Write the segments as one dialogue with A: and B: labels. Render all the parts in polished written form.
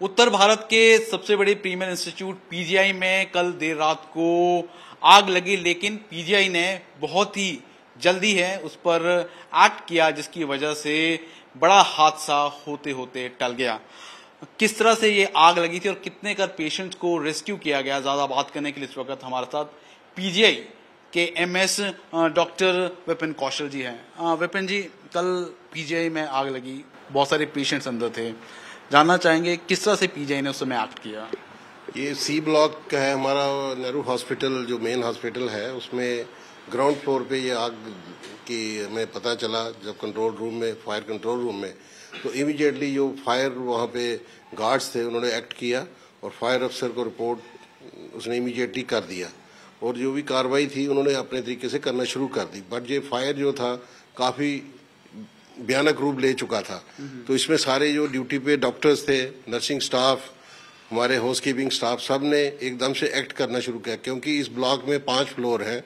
A: उत्तर भारत के सबसे बड़े प्रीमियर इंस्टीट्यूट पीजीआई में कल देर रात को आग लगी, लेकिन पीजीआई ने बहुत ही जल्दी है उस पर एक्ट किया, जिसकी वजह से बड़ा हादसा होते होते टल गया। किस तरह से ये आग लगी थी और कितने कर पेशेंट्स को रेस्क्यू किया गया, ज्यादा बात करने के लिए इस वक्त हमारे साथ पीजीआई के एमएस डॉक्टर विपिन कौशल जी हैं। विपिन जी, कल पीजीआई में आग लगी, बहुत सारे पेशेंट्स अंदर थे, जानना चाहेंगे किस तरह से पीजीआई ने उस समय एक्ट किया।
B: ये सी ब्लॉक का है हमारा नेहरू हॉस्पिटल, जो मेन हॉस्पिटल है, उसमें ग्राउंड फ्लोर पे ये आग की हमें पता चला जब कंट्रोल रूम में, फायर कंट्रोल रूम में, तो इमीडिएटली जो फायर वहाँ पे गार्ड्स थे उन्होंने एक्ट किया और फायर अफसर को रिपोर्ट उसने इमीडिएटली कर दिया और जो भी कार्रवाई थी उन्होंने अपने तरीके से करना शुरू कर दी। बट ये फायर जो था काफ़ी भयानक रूप ले चुका था, तो इसमें सारे जो ड्यूटी पे डॉक्टर्स थे, नर्सिंग स्टाफ, हमारे हाउसकीपिंग स्टाफ, सब ने एकदम से एक्ट करना शुरू किया, क्योंकि इस ब्लॉक में 5 फ्लोर हैं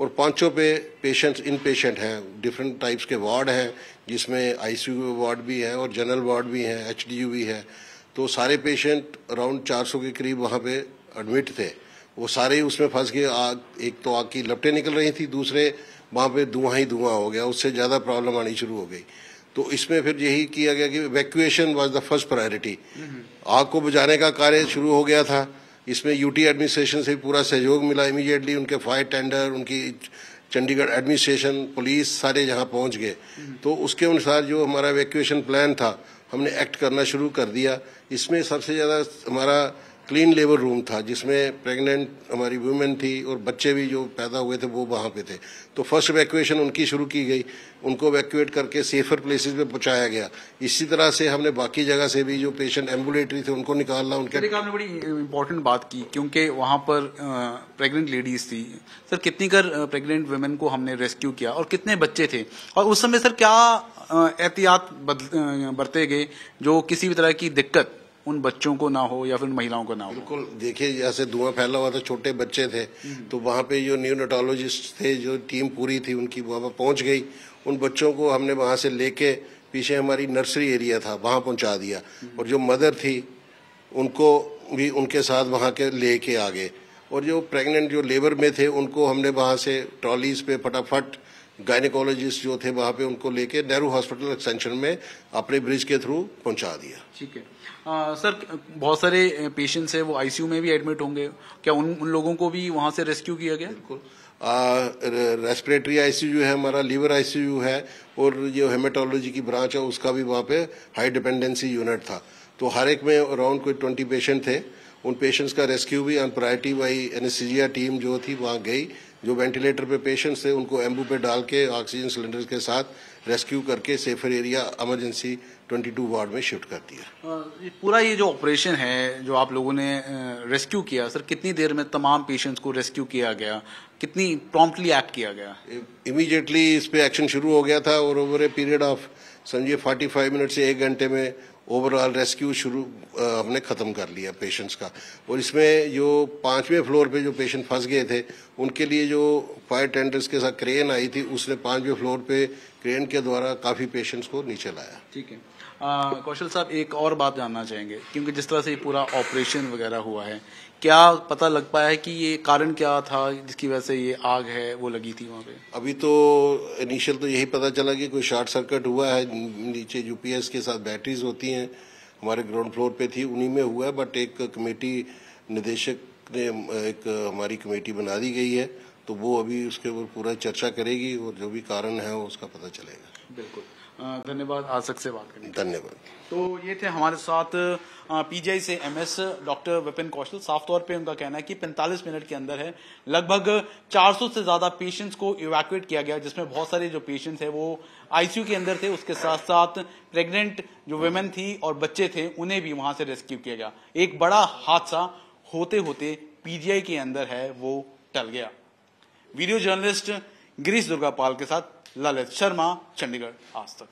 B: और पांचों पे पेशेंट्स इन पेशेंट हैं, डिफरेंट टाइप्स के वार्ड हैं, जिसमें आईसीयू वार्ड भी है और जनरल वार्ड भी है, एचडीयू भी है। तो सारे पेशेंट अराउंड 400 के करीब वहाँ पे एडमिट थे, वो सारे उसमें फंस गए। आग, एक तो आग की लपटें निकल रही थी, दूसरे वहाँ पे धुआं ही धुआं हो गया, उससे ज़्यादा प्रॉब्लम आनी शुरू हो गई। तो इसमें फिर यही किया गया कि evacuation was the first priority. आग को बुझाने का कार्य शुरू हो गया था, इसमें यूटी एडमिनिस्ट्रेशन से पूरा सहयोग मिला। इमीडिएटली उनके फायर टेंडर, उनकी चंडीगढ़ एडमिनिस्ट्रेशन, पुलिस, सारे यहाँ पहुँच गए। तो उसके अनुसार जो हमारा इवैक्यूएशन प्लान था, हमने एक्ट करना शुरू कर दिया। इसमें सबसे ज़्यादा हमारा क्लीन लेबर रूम था, जिसमें प्रेग्नेंट हमारी वुमेन थी और बच्चे भी जो पैदा हुए थे वो वहाँ पे थे। तो फर्स्ट इवैक्यूएशन उनकी शुरू की गई, उनको इवैक्यूएट करके सेफर प्लेसेस पे पहुँचाया गया। इसी तरह से हमने बाकी जगह से भी जो पेशेंट एम्बुलेटरी थे उनको निकालना। उनके
A: आपने बड़ी इंपॉर्टेंट बात की, क्योंकि वहाँ पर प्रेग्नेंट लेडीज थी। सर, कितनी कर प्रेग्नेंट वुमेन को हमने रेस्क्यू किया और कितने बच्चे थे, और उस समय सर क्या एहतियात बरते गए जो किसी भी तरह की दिक्कत उन बच्चों को ना हो या फिर महिलाओं को ना हो?
B: बिल्कुल, देखिए जैसे धुआं फैला हुआ था, छोटे बच्चे थे, तो वहाँ पे जो न्यूनेटोलॉजिस्ट थे, जो टीम पूरी थी उनकी वहाँ पहुँच गई। उन बच्चों को हमने वहाँ से लेके पीछे हमारी नर्सरी एरिया था वहाँ पहुँचा दिया, और जो मदर थी उनको भी उनके साथ वहाँ के लेके आ गए। और जो प्रेग्नेंट जो लेबर में थे उनको हमने वहाँ से ट्रॉलीज पे फटाफट, गायनेकोलॉजिस्ट जो थे वहाँ पे, उनको लेके नेहरू हॉस्पिटल एक्सटेंशन में अपने ब्रिज के थ्रू पहुँचा दिया।
A: ठीक है। सर, बहुत सारे पेशेंट्स हैं वो आईसीयू में भी एडमिट होंगे, क्या उन लोगों को भी वहाँ से रेस्क्यू किया गया?
B: बिल्कुल, रेस्पिरेटरी आईसीयू है हमारा, लीवर आईसीयू है, और जो हेमेटोलॉजी की ब्रांच है उसका भी वहाँ पे हाई डिपेंडेंसी यूनिट था। तो हर एक में अराउंड कोई 20 पेशेंट थे। उन पेशेंट्स का रेस्क्यू भी on priority by anaesthesia team जो थी वहाँ गई। जो वेंटिलेटर पे पेशेंट्स थे उनको एम्बू पे डाल के ऑक्सीजन सिलेंडर्स के साथ रेस्क्यू करके सेफर एरिया इमरजेंसी 22 वार्ड में शिफ्ट कर दिया।
A: पूरा ये जो ऑपरेशन है जो आप लोगों ने रेस्क्यू किया, सर कितनी देर में तमाम पेशेंट्स को रेस्क्यू किया गया, कितनी प्रॉम्प्टली एक्ट किया गया?
B: इमीडिएटली इस पे एक्शन शुरू हो गया था और ओवर ए पीरियड ऑफ समझिए 45 मिनट से 1 घंटे में ओवरऑल रेस्क्यू शुरू हमने ख़त्म कर लिया पेशेंट्स का। और इसमें जो 5वें फ्लोर पे जो पेशेंट फंस गए थे उनके लिए जो फायर टेंडर्स के साथ क्रेन आई थी, उसने 5वें फ्लोर पे क्रेन के द्वारा काफ़ी पेशेंट्स को नीचे लाया।
A: ठीक है। कौशल साहब, एक और बात जानना चाहेंगे, क्योंकि जिस तरह से ये पूरा ऑपरेशन वगैरह हुआ है, क्या पता लग पाया है कि ये कारण क्या था जिसकी वजह से ये आग है वो लगी थी वहाँ पे?
B: अभी तो इनिशियल तो यही पता चला कि कोई शॉर्ट सर्किट हुआ है, नीचे यूपीएस के साथ बैटरीज होती हैं, हमारे ग्राउंड फ्लोर पे थी, उन्हीं में हुआ है। बट एक कमेटी निदेशक ने एक हमारी कमेटी बना दी गई है, तो वो अभी उसके ऊपर पूरा चर्चा करेगी और जो भी कारण है उसका पता चलेगा।
A: बिल्कुल, धन्यवाद आज तक से बात करने।
B: धन्यवाद।
A: तो ये थे हमारे साथ पीजीआई से एमएस डॉक्टर विपिन कौशल। साफ तौर पे उनका कहना है कि 45 मिनट के अंदर है लगभग 400 से ज्यादा पेशेंट्स को इवैक्यूएट किया गया, जिसमें बहुत सारे जो पेशेंट्स हैं वो आईसीयू के अंदर थे, उसके साथ साथ प्रेग्नेंट जो वुमेन थी और बच्चे थे उन्हें भी वहां से रेस्क्यू किया गया। एक बड़ा हादसा होते होते पीजीआई के अंदर है वो टल गया। वीडियो जर्नलिस्ट गिरीश दुर्गापाल के साथ ललित शर्मा, चंडीगढ़ आज तक।